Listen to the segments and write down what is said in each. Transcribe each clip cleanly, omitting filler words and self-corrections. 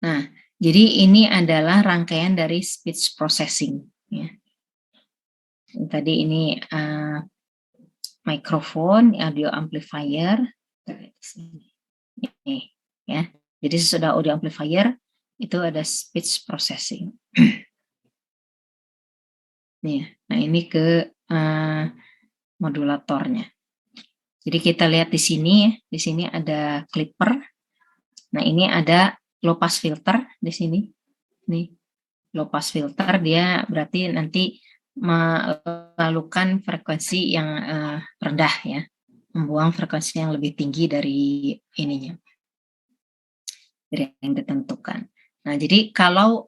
Nah, jadi ini adalah rangkaian dari speech processing. Ya. Tadi ini mikrofon, audio amplifier, ini, ya. Jadi sesudah audio amplifier itu ada speech processing. Nih, nah ini ke modulatornya. Jadi kita lihat di sini ya, di sini ada clipper. Nah ini ada low pass filter di sini. Nih, low pass filter dia berarti nanti melakukan frekuensi yang rendah ya, membuang frekuensi yang lebih tinggi dari ininya, dari yang ditentukan. Nah jadi kalau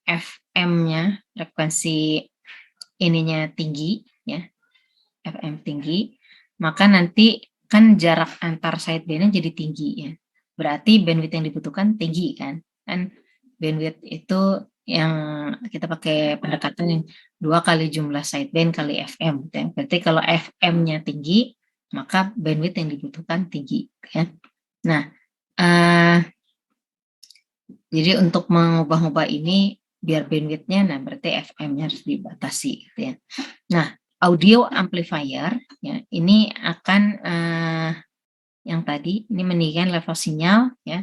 FM-nya frekuensi ininya tinggi ya, FM tinggi, maka nanti kan jarak antar sideband-nya jadi tinggi ya. Berarti bandwidth yang dibutuhkan tinggi kan. Kan bandwidth itu yang kita pakai pendekatan yang 2 kali jumlah sideband kali FM. Ya. Berarti kalau FM-nya tinggi, maka bandwidth yang dibutuhkan tinggi ya. Nah, jadi untuk mengubah-ubah ini biar bandwidth-nya, nah berarti FM-nya harus dibatasi gitu ya. Nah, audio amplifier ya ini akan yang tadi ini meninggikan level sinyal ya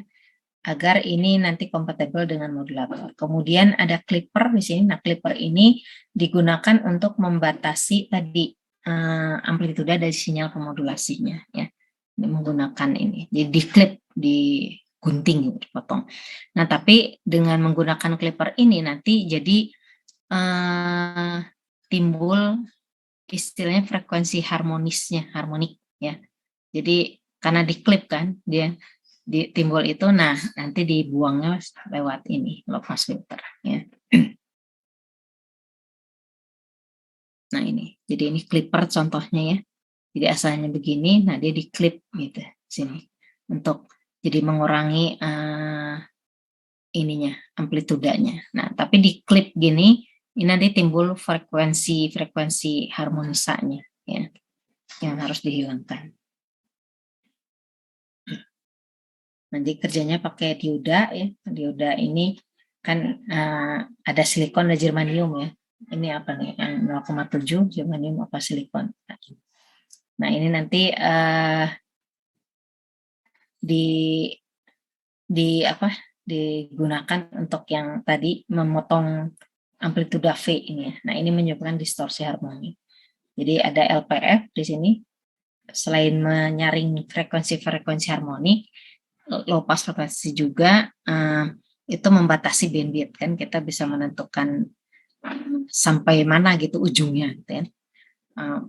agar ini nanti kompatibel dengan modulator. Kemudian ada clipper di sini. Nah, clipper ini digunakan untuk membatasi tadi amplituda dari sinyal pemodulasinya ya. Ini menggunakan ini. Jadi di clip, digunting, dipotong. Nah, tapi dengan menggunakan clipper ini nanti jadi timbul istilahnya frekuensi harmonisnya, harmonik ya. Jadi karena diklip kan dia timbul itu, nah nanti dibuangnya lewat ini low pass filter ya. Nah ini, jadi ini clipper contohnya ya. Jadi asalnya begini, nah dia diklip gitu sini untuk jadi mengurangi ininya amplitudanya. Nah tapi diklip gini, ini nanti timbul frekuensi harmonisanya ya yang harus dihilangkan. Nanti kerjanya pakai dioda ya. Dioda ini kan ada silikon dan germanium ya. Ini apa nih? Yang 0,7 germanium apa silikon. Nah ini nanti digunakan untuk yang tadi memotong amplituda V ini ya. Nah ini menyebabkan distorsi harmoni. Jadi ada LPF di sini. Selain menyaring frekuensi harmoni, low pass frekuensi juga itu membatasi bandwidth kan, kita bisa menentukan sampai mana gitu ujungnya gitu ya.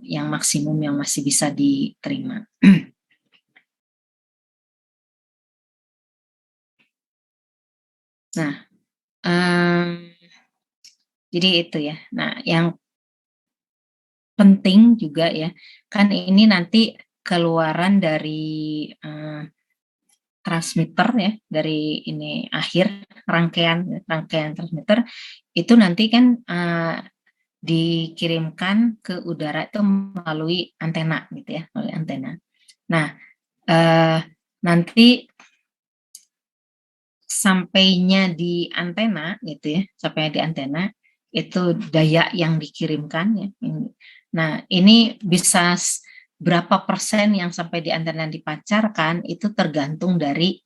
Yang maksimum yang masih bisa diterima. Nah, jadi itu ya. Nah, yang penting juga ya, kan ini nanti keluaran dari transmitter ya, dari ini akhir rangkaian transmitter itu nanti kan dikirimkan ke udara itu melalui antena gitu ya, melalui antena. Nah, nanti sampainya di antena gitu ya, sampainya di antena itu daya yang dikirimkan ya. Nah, ini bisa berapa persen yang sampai di antena dipancarkan itu tergantung dari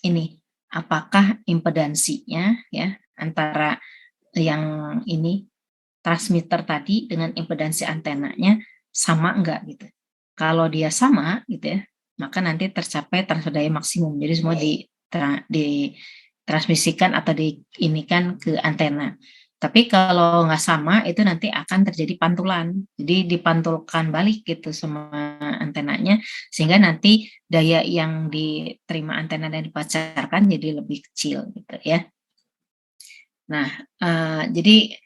ini apakah impedansinya ya antara yang ini transmitter tadi dengan impedansi antenanya sama enggak gitu. Kalau dia sama gitu ya, maka nanti tercapai transfer daya maksimum. Jadi semua ditransmisikan atau diinikan ke antena. Tapi kalau nggak sama itu nanti akan terjadi pantulan. Jadi dipantulkan balik gitu semua antenanya sehingga nanti daya yang diterima antena dan dipancarkan jadi lebih kecil gitu ya. Nah, jadi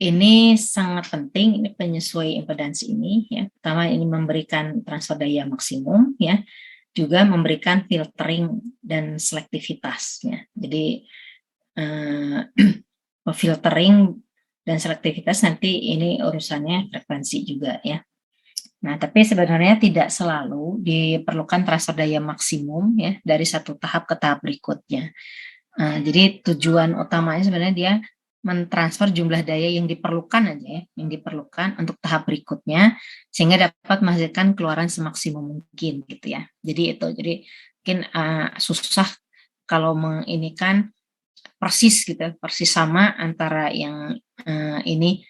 ini sangat penting, ini penyesuaian impedansi ini ya. Pertama ini memberikan transfer daya maksimum ya, juga memberikan filtering dan selektivitas ya. Jadi filtering dan selektivitas nanti ini urusannya frekuensi juga ya. Nah, tapi sebenarnya tidak selalu diperlukan transfer daya maksimum ya dari satu tahap ke tahap berikutnya. Jadi tujuan utamanya sebenarnya dia mentransfer jumlah daya yang diperlukan aja ya, yang diperlukan untuk tahap berikutnya sehingga dapat menghasilkan keluaran semaksimum mungkin gitu ya. Jadi itu, jadi mungkin susah kalau menginikan persis gitu, persis sama antara yang ini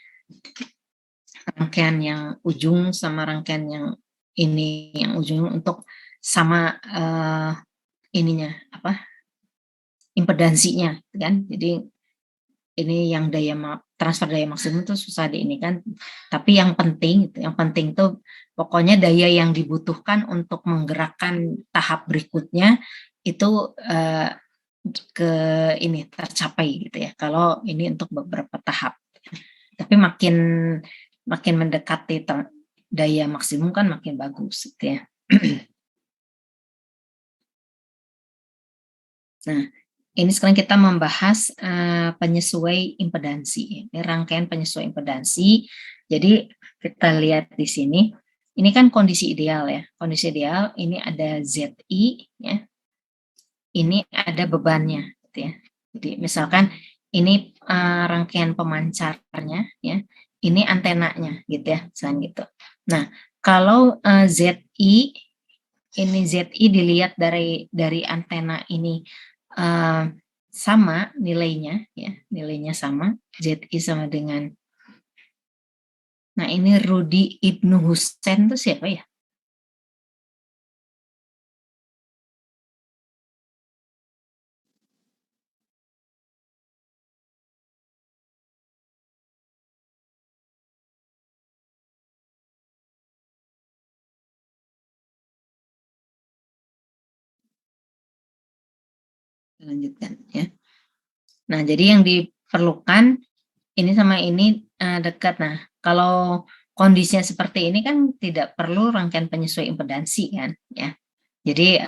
rangkaian yang ujung sama rangkaian yang ini yang ujung untuk sama ininya apa impedansinya kan. Jadi ini yang transfer daya maksimum itu susah di ini kan. Tapi yang penting tuh pokoknya daya yang dibutuhkan untuk menggerakkan tahap berikutnya itu ke ini tercapai gitu ya. Kalau ini untuk beberapa tahap. Tapi makin makin mendekati daya maksimum kan makin bagus gitu ya. Nah, ini sekarang kita membahas penyesuai impedansi. Ini rangkaian penyesuai impedansi. Jadi kita lihat di sini, ini kan kondisi ideal ya. Kondisi ideal ini ada ZI ya. Ini ada bebannya gitu ya. Jadi misalkan ini rangkaian pemancarnya ya. Ini antenanya gitu ya, misalnya gitu. Nah, kalau ZI ini ZI dilihat dari antena ini sama nilainya ya, nilainya sama, ZI sama dengan, nah ini Rudi Ibnu Husain itu siapa ya? Lanjutkan ya. Nah jadi yang diperlukan ini sama ini dekat. Nah kalau kondisinya seperti ini kan tidak perlu rangkaian penyesuai impedansi kan ya. Jadi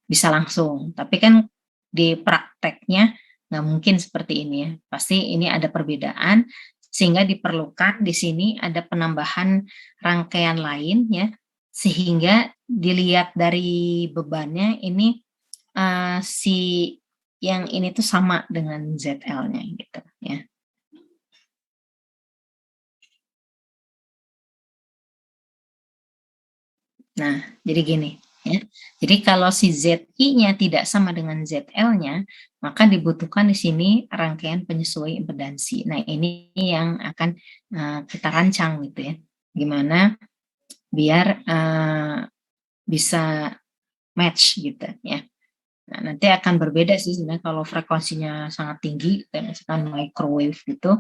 bisa langsung. Tapi kan di prakteknya nggak mungkin seperti ini ya. Pasti ini ada perbedaan sehingga diperlukan di sini ada penambahan rangkaian lain ya, sehingga dilihat dari bebannya ini si yang ini tuh sama dengan ZL-nya gitu ya. Nah, jadi gini ya. Jadi kalau si ZI-nya tidak sama dengan ZL-nya, maka dibutuhkan di sini rangkaian penyesuai impedansi. Nah, ini yang akan kita rancang gitu ya. Gimana biar bisa match gitu ya. Nah, nanti akan berbeda sih sebenarnya kalau frekuensinya sangat tinggi, kayak misalkan microwave gitu,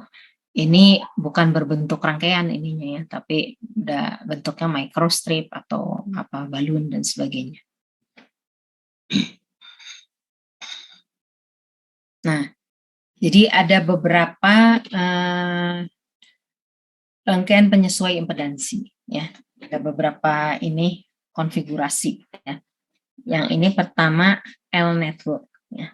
ini bukan berbentuk rangkaian ininya ya, tapi udah bentuknya microstrip atau apa balun dan sebagainya. Nah, jadi ada beberapa rangkaian penyesuai impedansi ya. Ada beberapa ini konfigurasi ya. Yang ini pertama L network ya.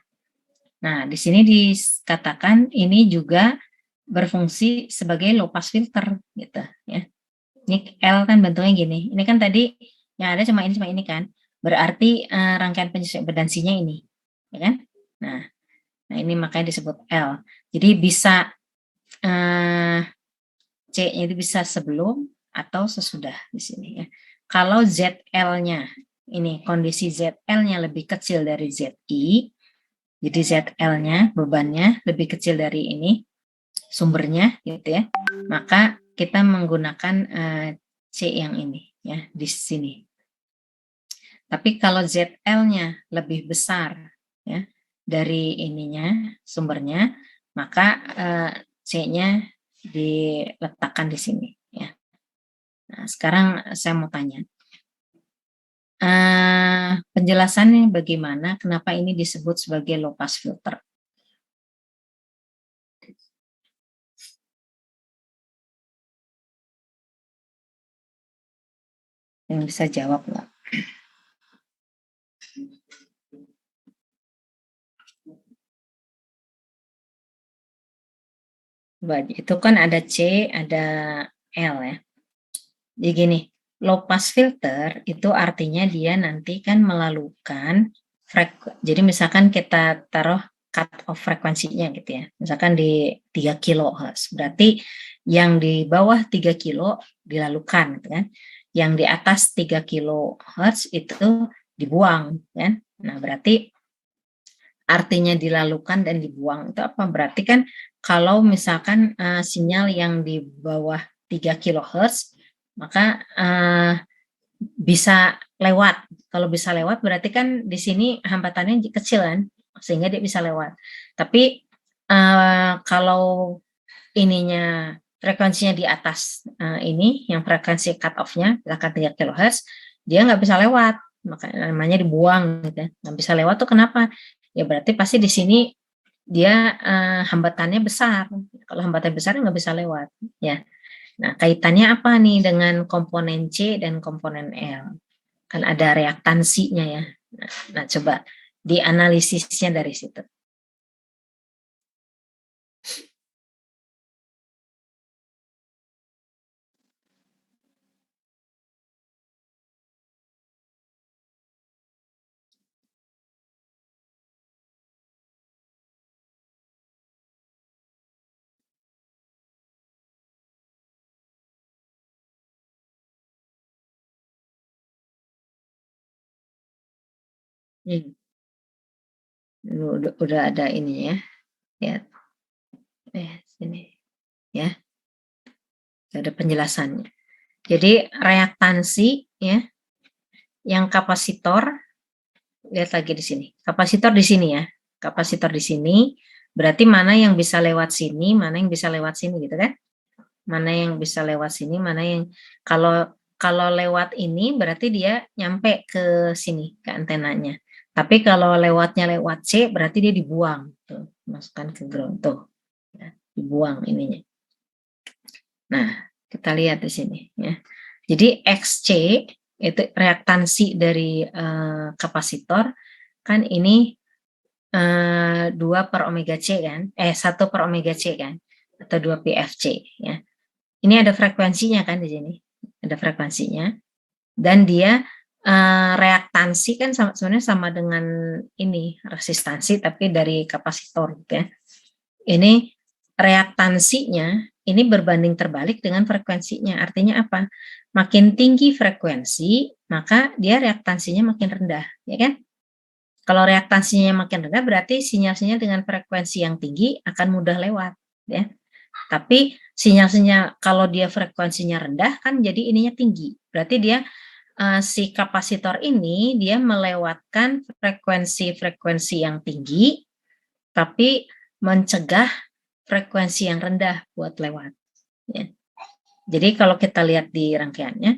Nah, di sini dikatakan ini juga berfungsi sebagai low pass filter gitu ya. Ini L kan bentuknya gini. Ini kan tadi yang ada cuma ini kan. Berarti rangkaian penyesuaian impedansinya ini, ya kan? Nah ini makanya disebut L. Jadi bisa C-nya itu bisa sebelum atau sesudah di sini ya. Kalau ZL-nya ini kondisi ZL-nya lebih kecil dari ZI, jadi ZL-nya bebannya lebih kecil dari ini sumbernya gitu ya, maka kita menggunakan C yang ini ya di sini. Tapi kalau ZL-nya lebih besar ya dari ininya sumbernya, maka C-nya diletakkan di sini ya. Nah, sekarang saya mau tanya, penjelasannya bagaimana kenapa ini disebut sebagai low pass filter? Yang bisa jawab nggak? Itu kan ada C, ada L ya. Jadi gini, low pass filter itu artinya dia nanti kan melakukan Jadi misalkan kita taruh cut off frekuensinya gitu ya, misalkan di 3 kHz, berarti yang di bawah 3 kilo dilalukan gitu kan, yang di atas 3 kHz itu dibuang kan. Nah, berarti artinya dilalukan dan dibuang itu apa? Berarti kan kalau misalkan sinyal yang di bawah 3 kHz, maka bisa lewat. Kalau bisa lewat berarti kan di sini hambatannya kecil kan, sehingga dia bisa lewat. Tapi kalau ininya frekuensinya di atas ini, yang frekuensi cut off-nya misalkan 3 kHz, dia nggak bisa lewat, makanya namanya dibuang gitu ya. Nggak bisa lewat tuh kenapa? Ya berarti pasti di sini dia hambatannya besar. Kalau hambatannya besar nggak bisa lewat ya. Nah, kaitannya apa nih dengan komponen C dan komponen L? Kan ada reaktansinya ya. Nah, coba dianalisisnya dari situ. Hmm. Udah ada ini ya. Ya, sini ya. Ada penjelasannya. Jadi reaktansi ya, yang kapasitor, lihat lagi di sini. Kapasitor di sini ya. Kapasitor di sini berarti mana yang bisa lewat sini, mana yang bisa lewat sini gitu kan? Mana yang bisa lewat sini, mana yang kalau kalau lewat ini berarti dia nyampe ke sini, ke antenanya. Tapi kalau lewatnya lewat C berarti dia dibuang tuh, masukkan ke ground tuh. Ya, dibuang ininya. Nah, kita lihat di sini ya. Jadi XC itu reaktansi dari kapasitor kan ini 2 per omega C kan, 1 per omega C kan, atau 2 PFC ya. Ini ada frekuensinya kan di sini, ada frekuensinya, dan dia reaktansi kan sebenarnya sama dengan ini resistansi tapi dari kapasitor gitu ya. Ini reaktansinya ini berbanding terbalik dengan frekuensinya. Artinya apa? Makin tinggi frekuensi, maka dia reaktansinya makin rendah, ya kan? Kalau reaktansinya makin rendah berarti sinyal-sinyal dengan frekuensi yang tinggi akan mudah lewat, ya. Tapi sinyal-sinyal kalau dia frekuensinya rendah kan jadi ininya tinggi. Berarti dia si kapasitor ini dia melewatkan frekuensi-frekuensi yang tinggi tapi mencegah frekuensi yang rendah buat lewat ya. Jadi kalau kita lihat di rangkaiannya,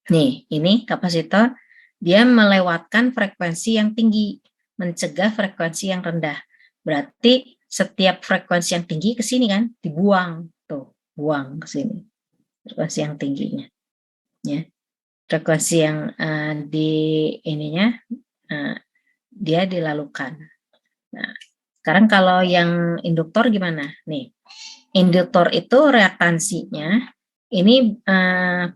nih ini kapasitor dia melewatkan frekuensi yang tinggi, mencegah frekuensi yang rendah. Berarti setiap frekuensi yang tinggi ke sini kan dibuang tuh, buang ke sini frekuensi yang tingginya ya. Frekuensi yang di ininya dia dilalukan. Nah, sekarang kalau yang induktor gimana? Nih, induktor itu reaktansinya ini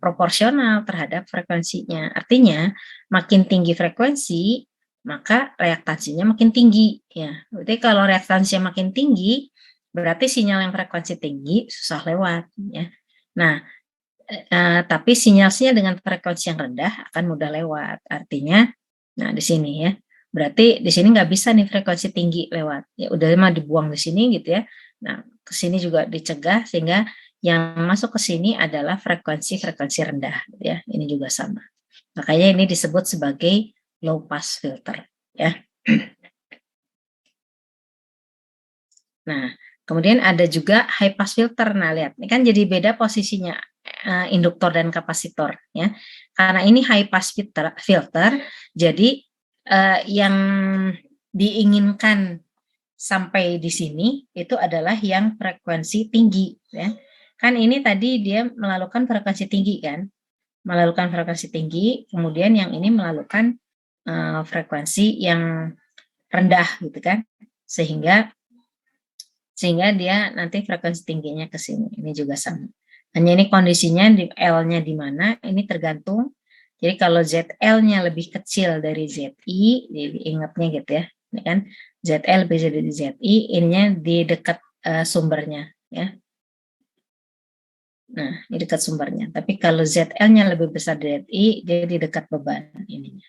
proporsional terhadap frekuensinya. Artinya, makin tinggi frekuensi, maka reaktansinya makin tinggi. Ya, berarti kalau reaktansinya makin tinggi, berarti sinyal yang frekuensi tinggi susah lewat. Ya. Nah, tapi sinyal-sinyal dengan frekuensi yang rendah akan mudah lewat. Artinya, nah di sini ya, berarti di sini nggak bisa nih frekuensi tinggi lewat. Ya udah mah dibuang di sini gitu ya. Nah, ke sini juga dicegah sehingga yang masuk ke sini adalah frekuensi-frekuensi rendah gitu ya. Ini juga sama. Makanya ini disebut sebagai low pass filter ya. Nah, kemudian ada juga high pass filter. Nah, lihat, ini kan jadi beda posisinya induktor dan kapasitor ya. Karena ini high pass filter jadi yang diinginkan sampai di sini itu adalah yang frekuensi tinggi ya. Kan ini tadi dia melakukan frekuensi tinggi kan. Melakukan frekuensi tinggi, kemudian yang ini melakukan frekuensi yang rendah gitu kan. Sehingga dia nanti frekuensi tingginya ke sini. Ini juga sama. Hanya ini kondisinya di L-nya di mana, ini tergantung Jadi kalau ZL-nya lebih kecil dari ZI, jadi ingatnya gitu ya, ini kan ZL lebih kecil dari ZI, ininya di dekat sumbernya ya. Nah, di dekat sumbernya. Tapi kalau ZL-nya lebih besar dari ZI, dia di dekat beban ininya.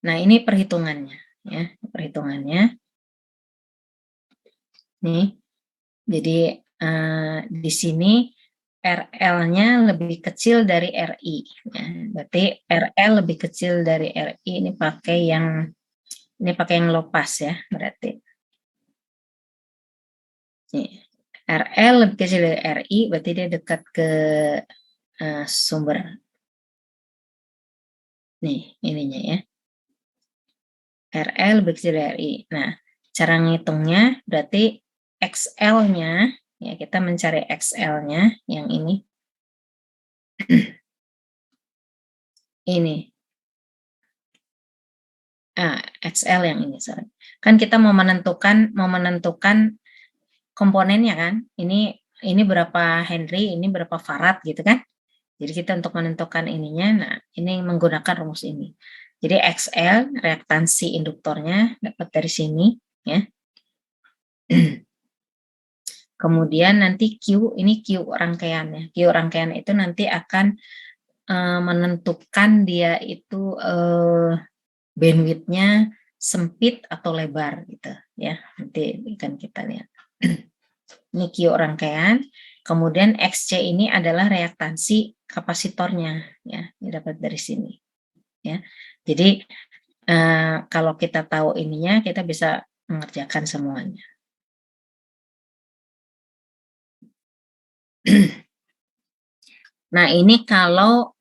Nah, ini perhitungannya ya, perhitungannya. Nih. Jadi di sini RL-nya lebih kecil dari RI. Ya. Berarti RL lebih kecil dari RI, ini pakai yang low pass ya, berarti. Nih, RL lebih kecil dari RI, berarti dia dekat ke sumber. Nih, ininya ya. RL lebih kecil dari RI. Nah, cara ngitungnya berarti XL-nya, ya kita mencari XL-nya yang ini. Ini. XL yang ini, sorry. Kan kita mau menentukan komponennya kan. Ini berapa Henry, ini berapa Farad gitu kan. Jadi kita untuk menentukan ininya, nah ini menggunakan rumus ini. Jadi XL reaktansi induktornya dapat dari sini ya. Kemudian nanti Q, ini Q rangkaiannya. Q rangkaian itu nanti akan menentukan dia itu bandwidth-nya sempit atau lebar gitu ya. Nanti kan kita lihat. Ini Q rangkaian. Kemudian XC ini adalah reaktansi kapasitornya ya, dapat dari sini ya. Jadi kalau kita tahu ininya, kita bisa mengerjakan semuanya. Nah, ini kalau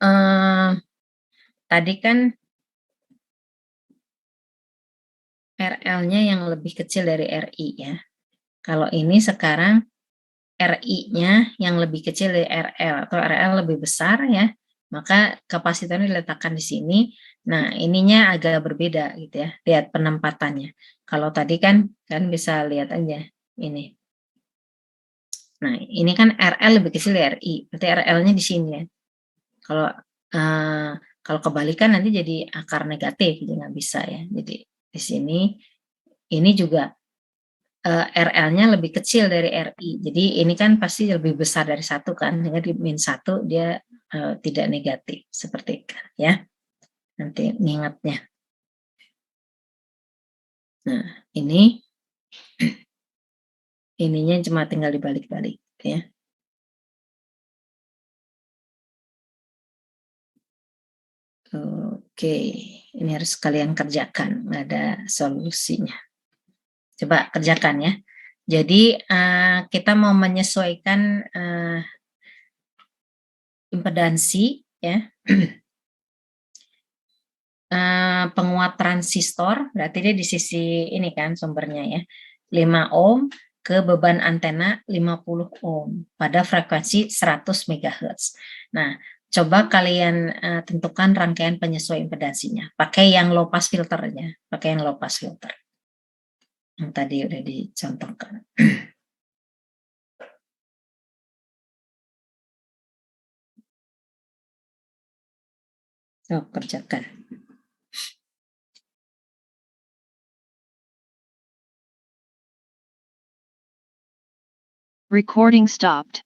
tadi kan RL-nya yang lebih kecil dari RI ya. Kalau ini sekarang RI-nya yang lebih kecil dari RL atau RL lebih besar ya, maka kapasitornya diletakkan di sini. Nah, ininya agak berbeda gitu ya. Lihat penempatannya. Kalau tadi kan bisa lihat aja ini. Nah, ini kan RL lebih kecil dari RI, berarti RL-nya di sini ya. Kalau kebalikan nanti jadi akar negatif, jadi nggak bisa ya. Jadi di sini ini juga RL-nya lebih kecil dari RI. Jadi ini kan pasti lebih besar dari 1 kan, sehingga di min 1 dia tidak negatif, seperti itu ya. Nanti ingatnya. Nah, ininya cuma tinggal dibalik-balik ya. Oke, ini harus kalian kerjakan, nggak ada solusinya. Coba kerjakan ya. Jadi kita mau menyesuaikan impedansi ya. Penguat transistor, berarti dia di sisi ini kan sumbernya ya, 5 ohm ke beban antena 50 ohm pada frekuensi 100 MHz. Nah, coba kalian tentukan rangkaian penyesuaian impedansinya. Pakai yang low pass filternya, pakai yang low pass filter. Yang tadi udah dicontohkan. So, kerjakan. Recording stopped.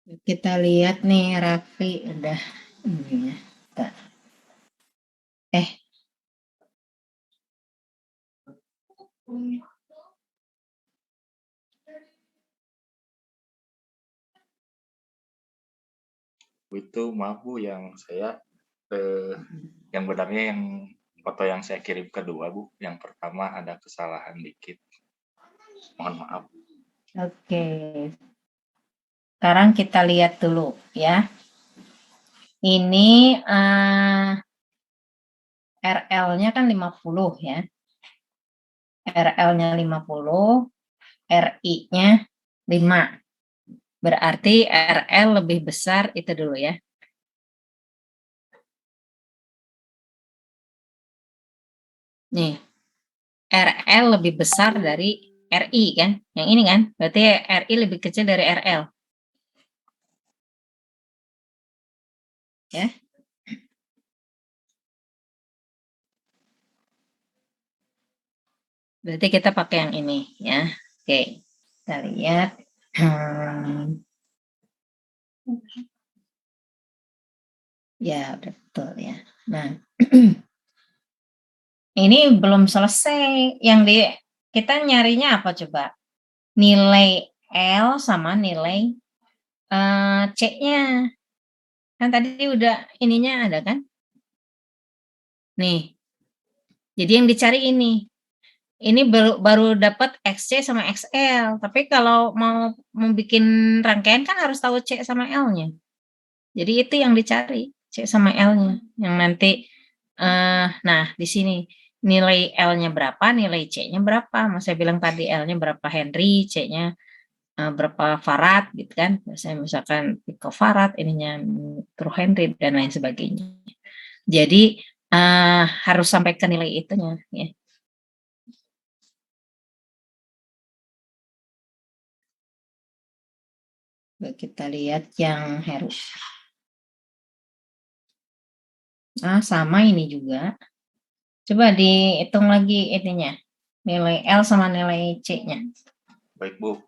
Kita lihat nih Raffi udah ini ya. Eh, Itu maaf Bu, yang saya yang benarnya yang foto yang saya kirim kedua Bu, yang pertama ada kesalahan dikit. Mohon maaf. oke. Sekarang kita lihat dulu ya. Ini RL-nya kan 50 ya. RL-nya 50, RI-nya 5. Berarti RL lebih besar itu dulu ya. Nih, RL lebih besar dari RI kan? Yang ini kan? Berarti RI lebih kecil dari RL. Ya. Berarti kita pakai yang ini ya. Oke. Kita lihat. Ya, udah betul ya. Nah, ini belum selesai. Kita nyarinya apa coba? Nilai L sama nilai C-nya. Kan tadi udah ininya ada kan? Nih. Jadi yang dicari ini. Ini baru dapat XC sama XL. Tapi kalau mau bikin rangkaian kan harus tahu C sama L-nya. Jadi itu yang dicari, C sama L-nya. Yang nanti nah di sini nilai L-nya berapa, nilai C-nya berapa. Mas saya bilang tadi L-nya berapa Henry, C-nya berapa farad gitu kan. Saya misalkan picofarad, ininya microhenry dan lain sebagainya. Jadi harus sampai ke nilai itunya ya. Kita lihat yang Heru. Nah, sama ini juga. Coba dihitung lagi ininya. Nilai L sama nilai C-nya. Baik, Bu.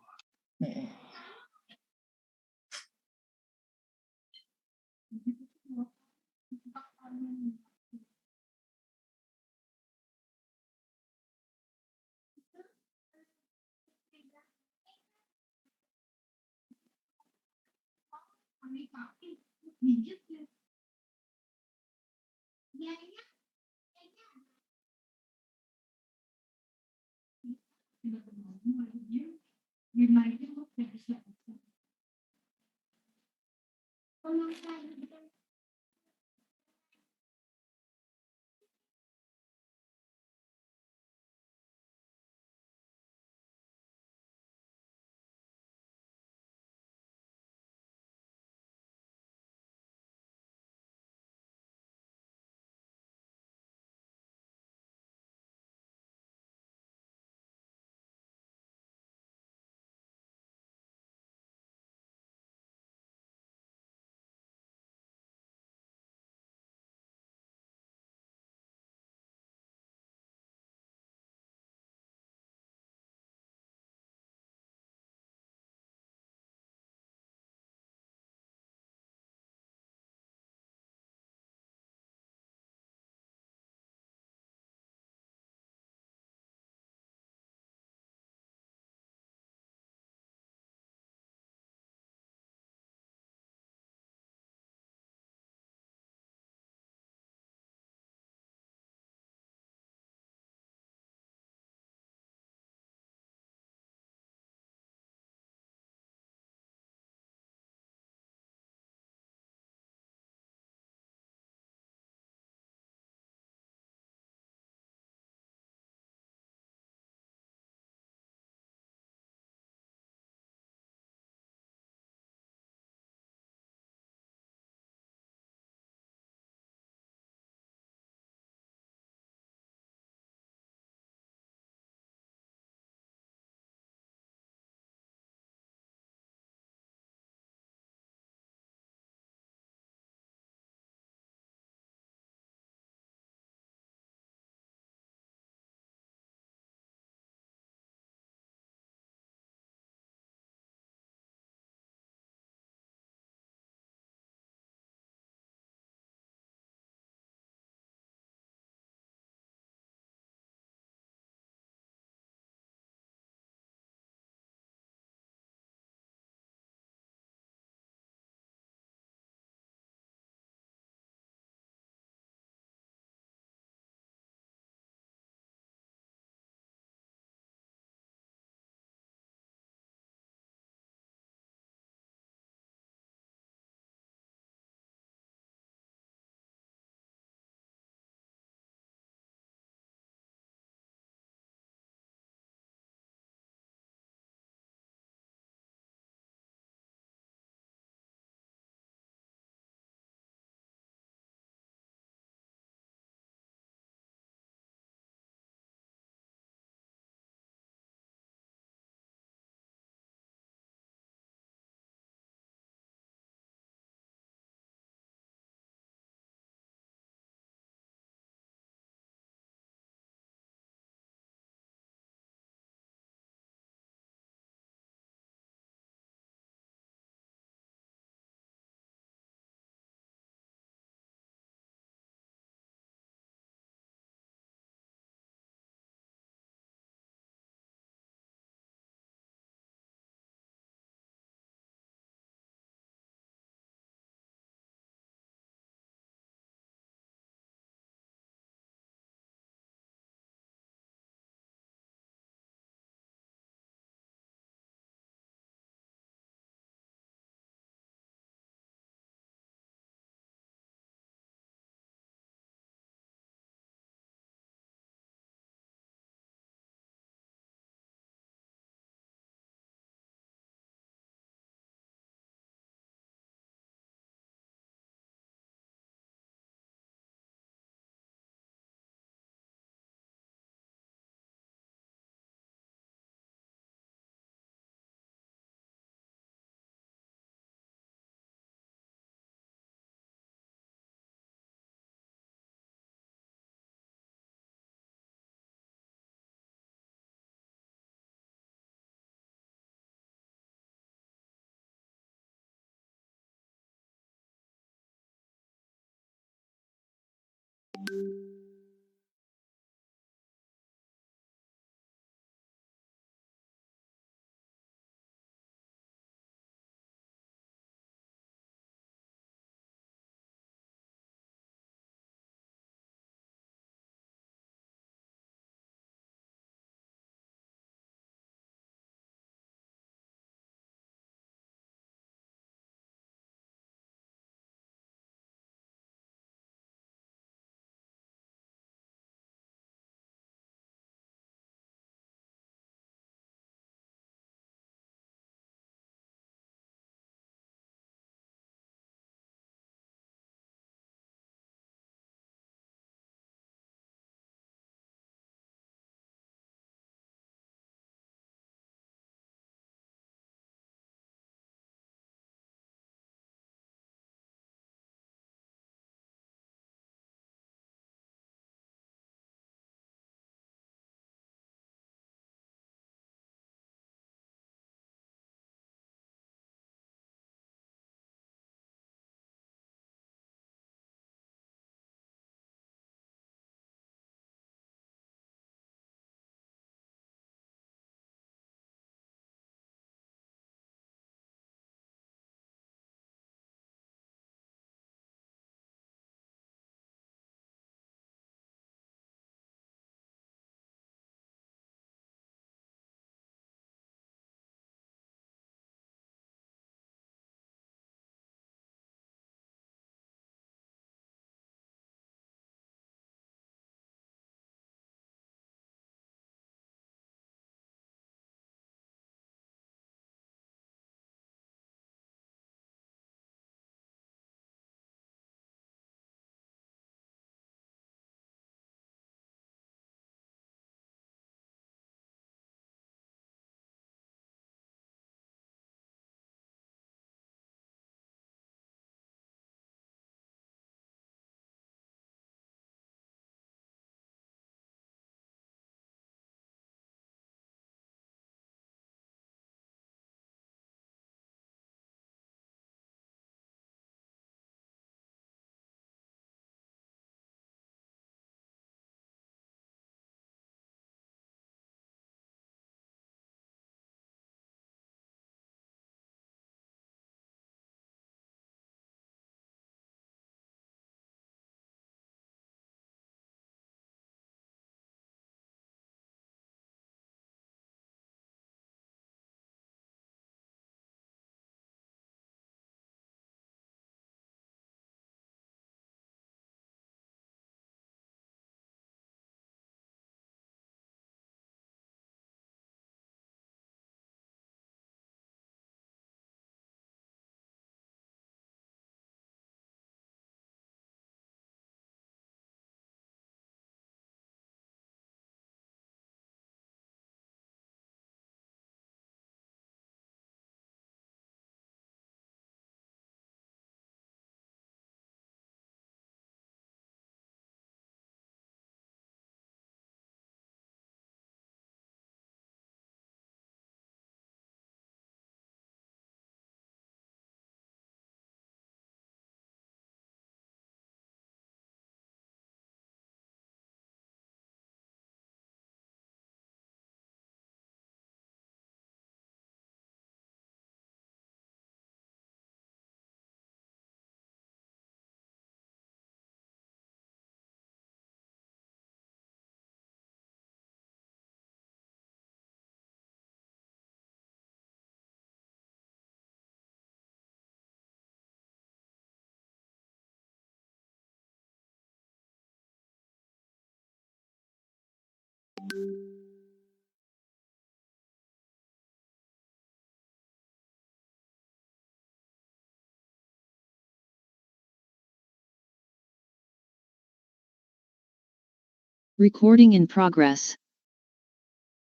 Recording in progress.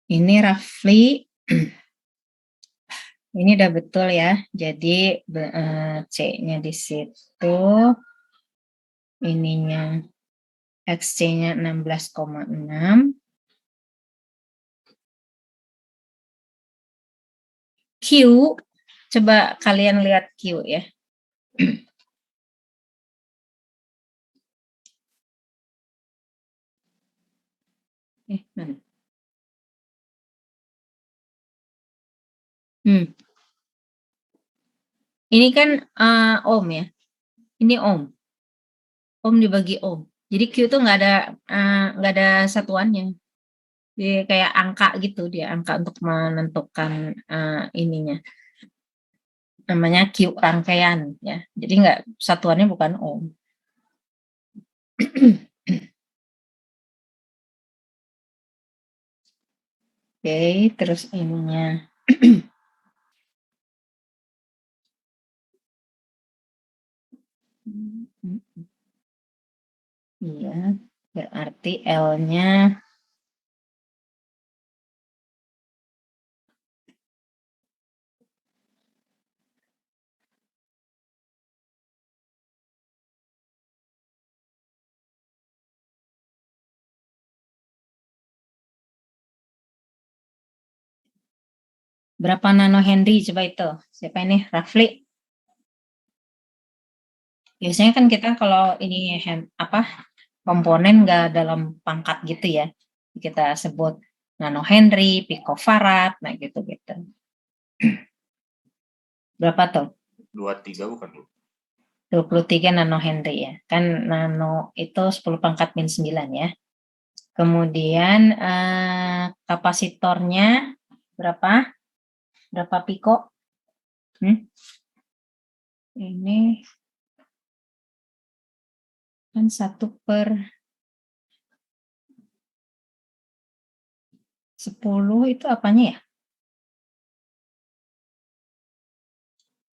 Ini roughly ini udah betul ya. Jadi C-nya di situ, ininya XC-nya 16,6. Q, coba kalian lihat Q ya. Mana? Ini kan ohm ya. Ini ohm. Ohm dibagi ohm. Jadi Q itu nggak ada satuannya. Dia kayak angka gitu, dia angka untuk menentukan ininya. Namanya Q rangkaian ya. Jadi nggak, satuannya bukan ohm. Oke, terus ininya. Iya, berarti L-nya berapa nanohenry, coba itu. Siapa ini? Rafli. Biasanya kan kita kalau ini komponen nggak dalam pangkat gitu ya. Kita sebut nanohenry, picofarad, nah gitu-gitu. Berapa tuh? 23 bukan, Bu? 23 nanohenry ya. Kan nano itu 10 pangkat min 9 ya. Kemudian kapasitornya berapa? Berapa piko? Ini kan 1/10 itu apanya ya?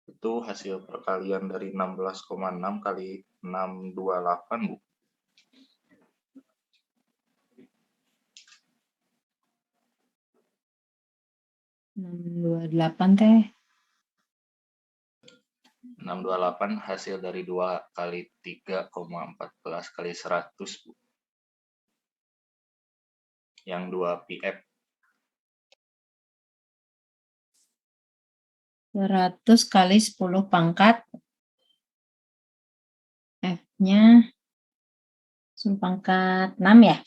Itu hasil perkalian dari 16,6 kali 628, Bu. 628 teh. 628 hasil dari 2 kali 3,14 kali 100, Bu. Yang 2 PF. 100 kali 10 pangkat. F-nya 10 pangkat 6 ya?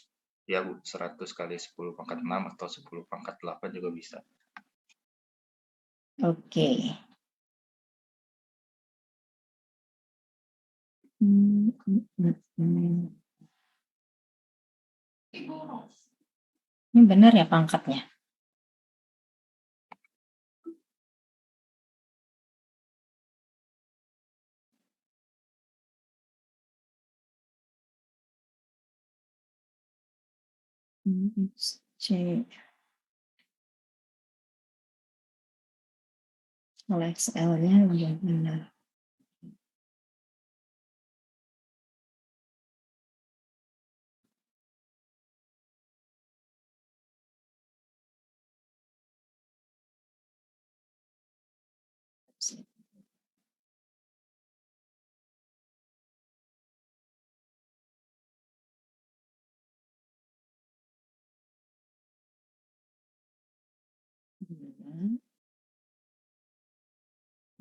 Ya, Bu. 100 kali 10 pangkat 6 atau 10 pangkat 8 juga bisa. Oke. Ini benar ya pangkatnya? C. Kalau XL-nya udah benar.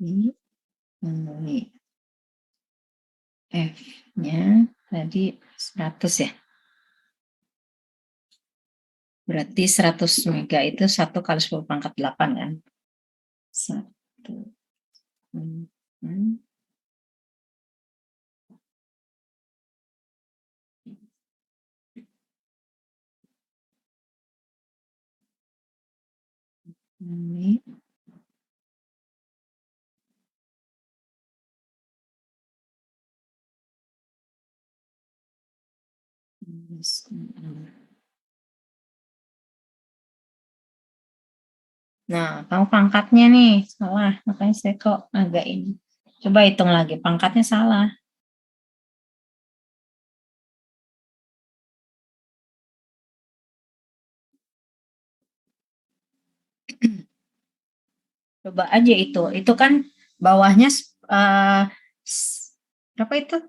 Ini F-nya tadi 100 ya. Berarti 100 mega itu 1 kali 10 pangkat 8 kan? 1. Ini nah, kamu pangkatnya nih salah, makanya saya kok agak ini. Coba hitung lagi, pangkatnya salah. Coba aja itu kan bawahnya berapa itu?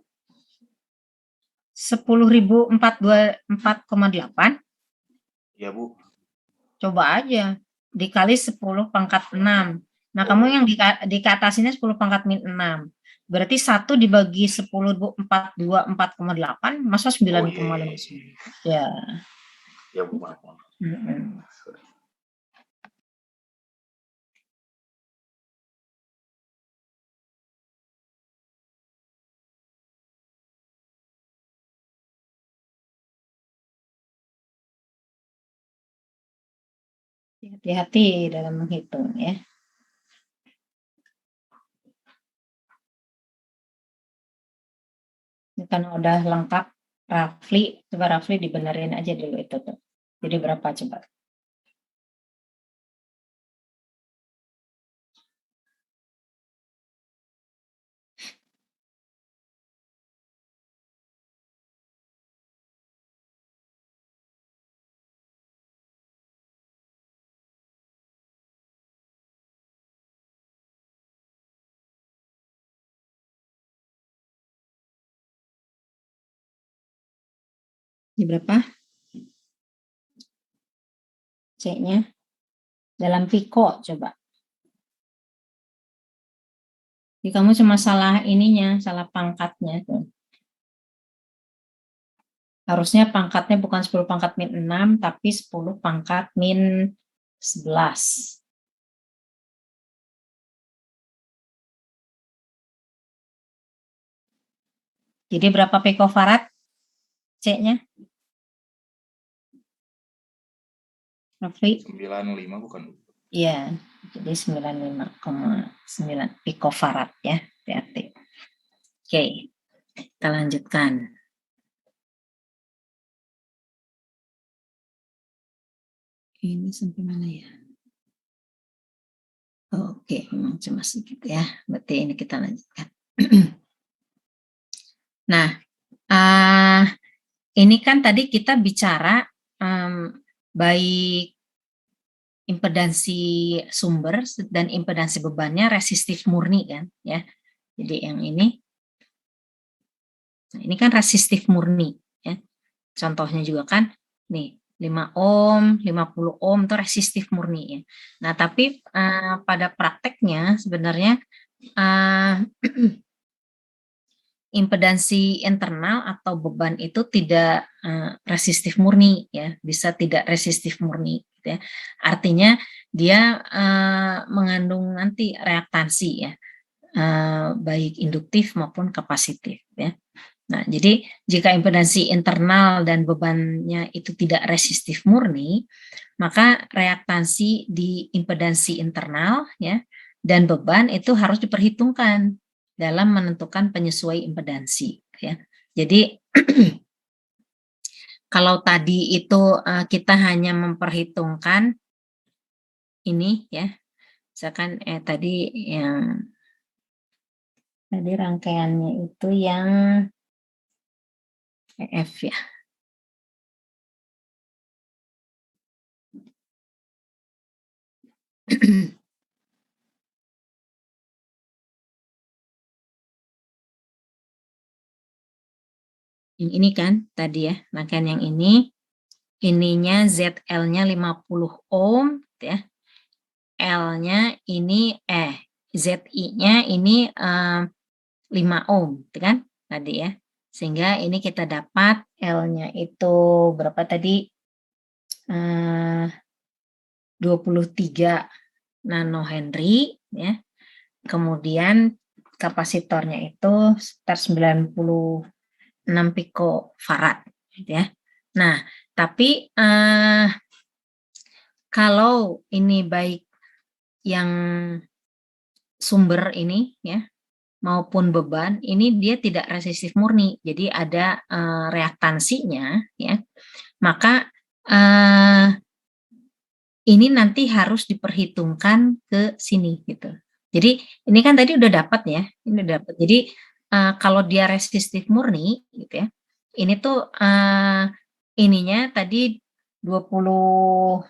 10.424,8. Ya Bu. Coba aja dikali 10 pangkat 6. Nah, kamu yang di atasnya 10 pangkat min 6. Berarti 1 dibagi 10.424,8 masa 9,59. Ya. Ya Bu, maaf. Hati-hati dalam menghitung ya. Ini kan udah lengkap Rafli, coba Rafli dibenerin aja dulu itu tuh. Jadi berapa coba? Di berapa? C-nya dalam piko coba. Jadi kamu cuma salah ininya, salah pangkatnya tuh. Harusnya pangkatnya bukan 10 pangkat min 6, tapi 10 pangkat min 11. Jadi berapa picofarad C-nya? Rafli? 95 bukan? Iya, jadi 95,9 picofarad ya, hati-hati. Oke, kita lanjutkan. Ini sampai mana ya? Oke, memang cuma sedikit ya. Berarti ini kita lanjutkan. Nah, ini kan tadi kita bicara baik impedansi sumber dan impedansi bebannya resistif murni kan, ya. Jadi yang ini, nah ini kan resistif murni, ya. Contohnya juga kan, nih 5 ohm, 50 ohm itu resistif murni ya. Nah, tapi pada prakteknya sebenarnya impedansi internal atau beban itu tidak resistif murni ya, bisa tidak resistif murni gitu ya. Artinya dia mengandung nanti reaktansi ya, baik induktif maupun kapasitif ya. Nah, jadi jika impedansi internal dan bebannya itu tidak resistif murni, maka reaktansi di impedansi internal ya dan beban itu harus diperhitungkan dalam menentukan penyesuai impedansi ya. Jadi kalau tadi itu kita hanya memperhitungkan ini ya, misalkan tadi yang tadi rangkaiannya itu yang EF ya. Ini kan tadi ya, rangkaian yang ininya ZL-nya 50 ohm ya. L-nya ini ZI-nya ini 5 ohm, gitu kan tadi ya. Sehingga ini kita dapat L-nya itu berapa tadi? 23 nanohenry ya. Kemudian kapasitornya itu sekitar 96 picofarad gitu ya. Nah, tapi kalau ini baik yang sumber ini ya maupun beban ini dia tidak resistif murni, jadi ada reaktansinya ya, maka ini nanti harus diperhitungkan ke sini gitu. Jadi ini kan tadi udah dapat ya, ini udah dapat. Jadi kalau dia resistif murni gitu ya, ini tuh ininya tadi 23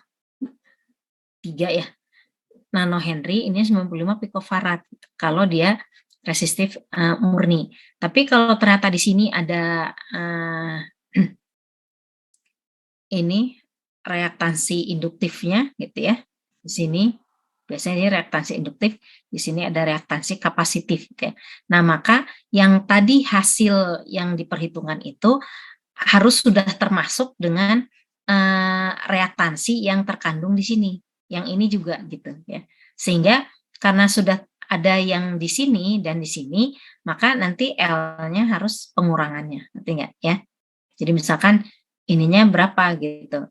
ya. nanohenry, ini 95 picofarad kalau dia resistif murni. Tapi kalau ternyata di sini ada ini reaktansi induktifnya gitu ya. Di sini biasanya ini reaktansi induktif, di sini ada reaktansi kapasitif gitu ya. Nah, maka yang tadi hasil yang diperhitungkan itu harus sudah termasuk dengan reaktansi yang terkandung di sini. Yang ini juga gitu ya. Sehingga karena sudah ada yang di sini dan di sini, maka nanti L-nya harus pengurangannya, ngerti nggak ya? Jadi misalkan ininya berapa gitu.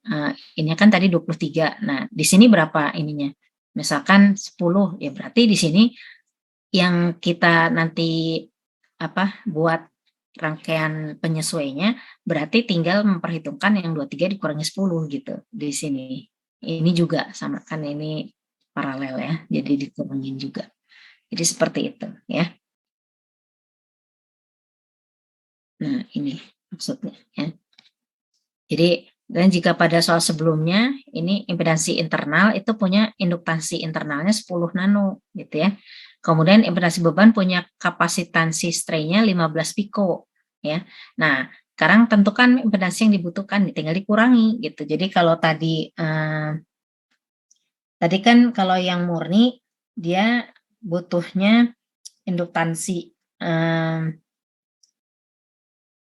Ini kan tadi 23. Nah, di sini berapa ininya? Misalkan 10, ya berarti di sini yang kita nanti buat rangkaian penyesuainya berarti tinggal memperhitungkan yang 23 dikurangi 10 gitu di sini. Ini juga sama kan ini paralel ya. Jadi dikurangin juga. Jadi seperti itu ya. Nah, ini maksudnya ya. Jadi, dan jika pada soal sebelumnya, ini impedansi internal itu punya induktansi internalnya 10 nano, gitu ya. Kemudian impedansi beban punya kapasitansi stray-nya 15 pico, ya. Nah, sekarang tentukan impedansi yang dibutuhkan, tinggal dikurangi, gitu. Jadi kalau tadi kan kalau yang murni, dia butuhnya induktansi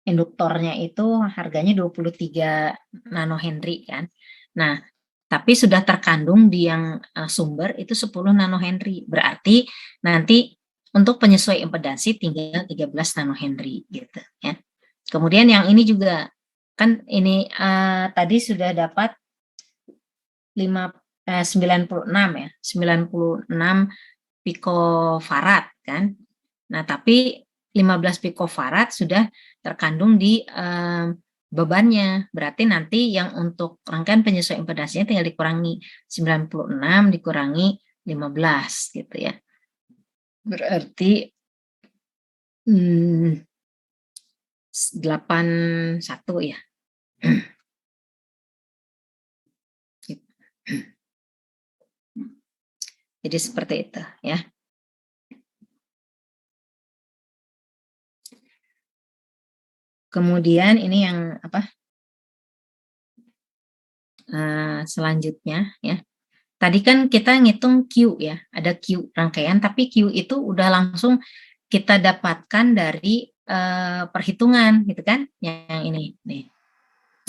induktornya itu harganya 23 nanohenry kan. Nah, tapi sudah terkandung di yang sumber itu 10 nanohenry. Berarti nanti untuk penyesuai impedansi tinggal 13 nanohenry gitu ya. Kemudian yang ini juga kan ini tadi sudah dapat 96 ya, 96 picofarad kan. Nah, tapi 15 picofarad sudah terkandung di bebannya. Berarti nanti yang untuk rangkaian penyesuaian impedansinya tinggal dikurangi 96 dikurangi 15 gitu ya. Berarti 81 ya. Jadi seperti itu ya. Kemudian ini yang selanjutnya ya. Tadi kan kita ngitung Q ya, ada Q rangkaian, tapi Q itu udah langsung kita dapatkan dari perhitungan gitu kan, yang ini nih.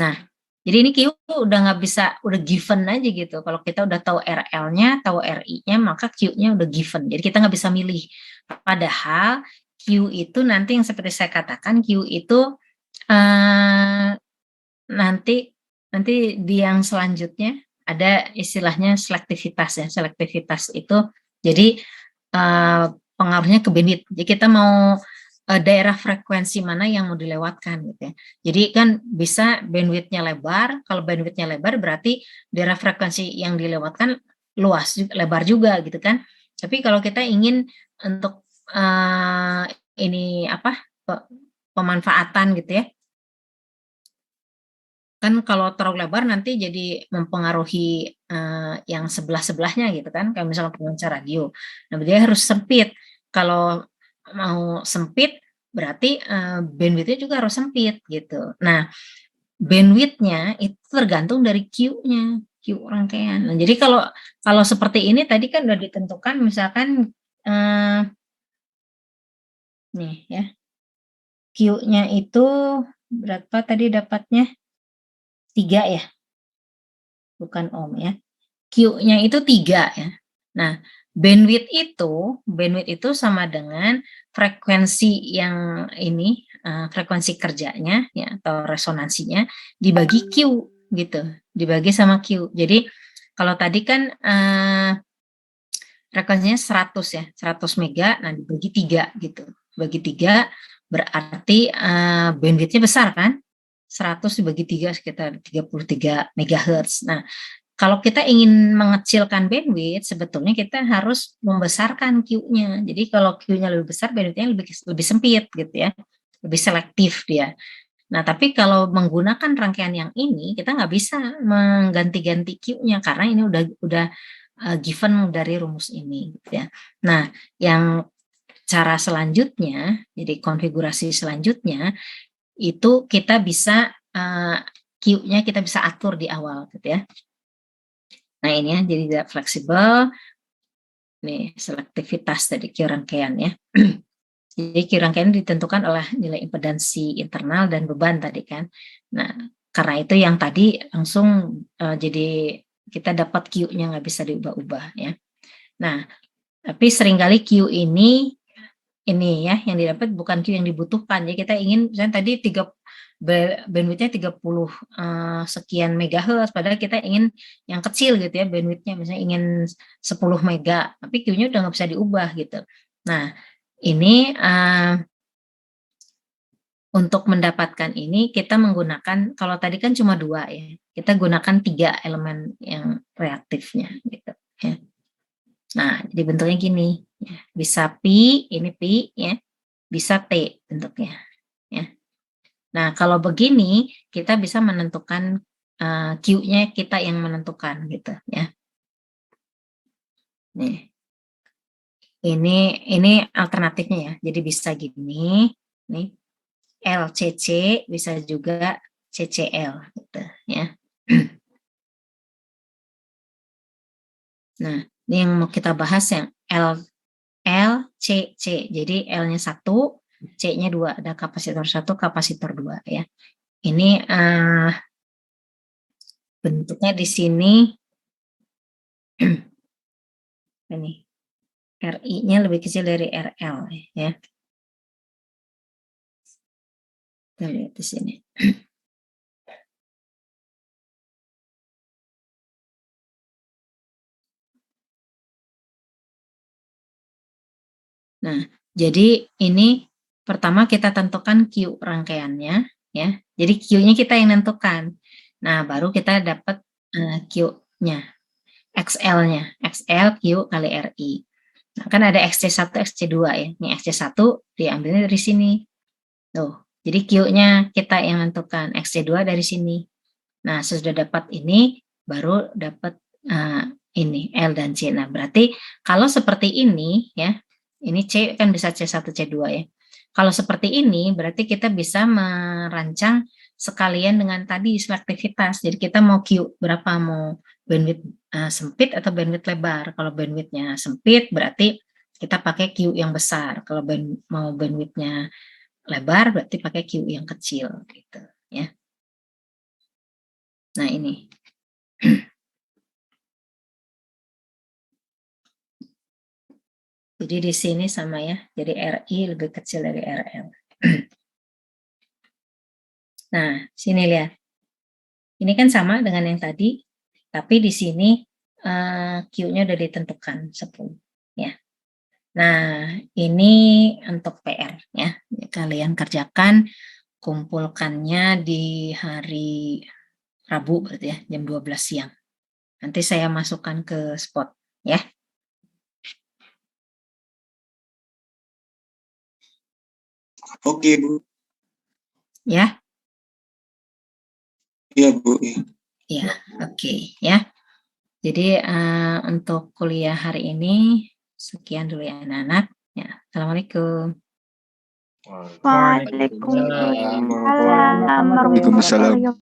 Nah, jadi ini Q udah nggak bisa, udah given aja gitu. Kalau kita udah tahu RL-nya, tahu RI-nya, maka Q-nya udah given. Jadi kita nggak bisa milih. Padahal Q itu nanti yang seperti saya katakan, Q itu nanti di yang selanjutnya ada istilahnya selektivitas ya. Selektivitas itu jadi pengaruhnya ke bandwidth. Jadi kita mau daerah frekuensi mana yang mau dilewatkan gitu ya. Jadi kan bisa bandwidth-nya lebar. Kalau bandwidth-nya lebar berarti daerah frekuensi yang dilewatkan luas, lebar juga gitu kan. Tapi kalau kita ingin untuk ini pemanfaatan gitu ya, kan kalau terlalu lebar nanti jadi mempengaruhi yang sebelah-sebelahnya gitu kan, kayak misalnya pemancar radio. Nah, dia harus sempit. Kalau mau sempit berarti bandwidth-nya juga harus sempit gitu. Nah, bandwidth-nya itu tergantung dari Q-nya, Q rangkaian. Nah, jadi kalau seperti ini tadi kan udah ditentukan misalkan nih ya, Q-nya itu berapa tadi dapatnya? 3 ya, bukan ohm ya. Q-nya itu 3 ya. Nah, bandwidth itu sama dengan frekuensi yang ini, frekuensi kerjanya ya atau resonansinya dibagi Q gitu, dibagi sama Q. Jadi kalau tadi kan frekuensinya 100 ya, 100 mega, nah dibagi 3 gitu. Bagi 3 berarti bandwidth-nya besar kan? 100 dibagi 3 sekitar 33 MHz. Nah, kalau kita ingin mengecilkan bandwidth, sebetulnya kita harus membesarkan Q-nya. Jadi kalau Q-nya lebih besar, bandwidth-nya lebih sempit gitu ya, lebih selektif dia. Nah, tapi kalau menggunakan rangkaian yang ini, kita nggak bisa mengganti-ganti Q-nya karena ini udah given dari rumus ini gitu ya. Nah, yang cara selanjutnya, jadi konfigurasi selanjutnya itu kita bisa Q-nya kita bisa atur di awal gitu ya. Nah, ini ya, jadi tidak fleksibel. Nih, selektivitas tadi Q rangkaian ya. Jadi Q rangkaian ditentukan oleh nilai impedansi internal dan beban tadi kan. Nah, karena itu yang tadi langsung jadi kita dapat Q-nya nggak bisa diubah-ubah ya. Nah, tapi seringkali Q ini ya yang didapat bukan Q yang dibutuhkan. Jadi kita ingin misalnya tadi bandwidth-nya 30 sekian megahertz, padahal kita ingin yang kecil gitu ya bandwidth-nya, misalnya ingin 10 mega, tapi Q-nya udah nggak bisa diubah gitu. Nah, ini untuk mendapatkan ini kita menggunakan, kalau tadi kan cuma 2 ya, kita gunakan 3 elemen yang reaktifnya gitu ya. Nah, jadi bentuknya gini, ya. Bisa pi, ini pi ya, bisa T bentuknya ya. Nah, kalau begini kita bisa menentukan Q-nya kita yang menentukan gitu ya. Nih. Ini alternatifnya ya. Jadi bisa gini, nih. LCC bisa juga CCL gitu ya. Nah, ini yang mau kita bahas yang LCC. Jadi L-nya 1, C-nya 2, ada kapasitor 1, kapasitor 2 ya. Ini bentuknya di sini ini RI-nya lebih kecil dari RL ya. Kita lihat di sini. Nah, jadi ini pertama kita tentukan Q rangkaiannya ya. Jadi Q-nya kita yang nentukan. Nah, baru kita dapat Q-nya, XL-nya, XL Q kali RI. Nah, kan ada XC1, XC2 ya. Ini XC1 diambilnya dari sini. Tuh. Jadi Q-nya kita yang menentukan, XC2 dari sini. Nah, sudah dapat ini baru dapat ini L dan C. Nah, berarti kalau seperti ini ya, ini C kan bisa C1, C2 ya. Kalau seperti ini berarti kita bisa merancang sekalian dengan tadi selektivitas. Jadi kita mau Q berapa, mau bandwidth sempit atau bandwidth lebar. Kalau bandwidthnya sempit berarti kita pakai Q yang besar. Kalau mau bandwidthnya lebar berarti pakai Q yang kecil gitu ya. Nah, ini. Jadi di sini sama ya. Jadi RI lebih kecil dari RL. Nah, sini lihat. Ini kan sama dengan yang tadi, tapi di sini Q-nya udah ditentukan 10 ya. Nah, ini untuk PR ya. Kalian kerjakan, kumpulkannya di hari Rabu berarti ya, jam 12 siang. Nanti saya masukkan ke spot ya. Oke, Bu. Ya. Iya, Bu. Ya. Ya, oke ya. Jadi untuk kuliah hari ini sekian dulu ya anak-anak. Ya, assalamualaikum. Waalaikumsalam warahmatullahi wabarakatuh.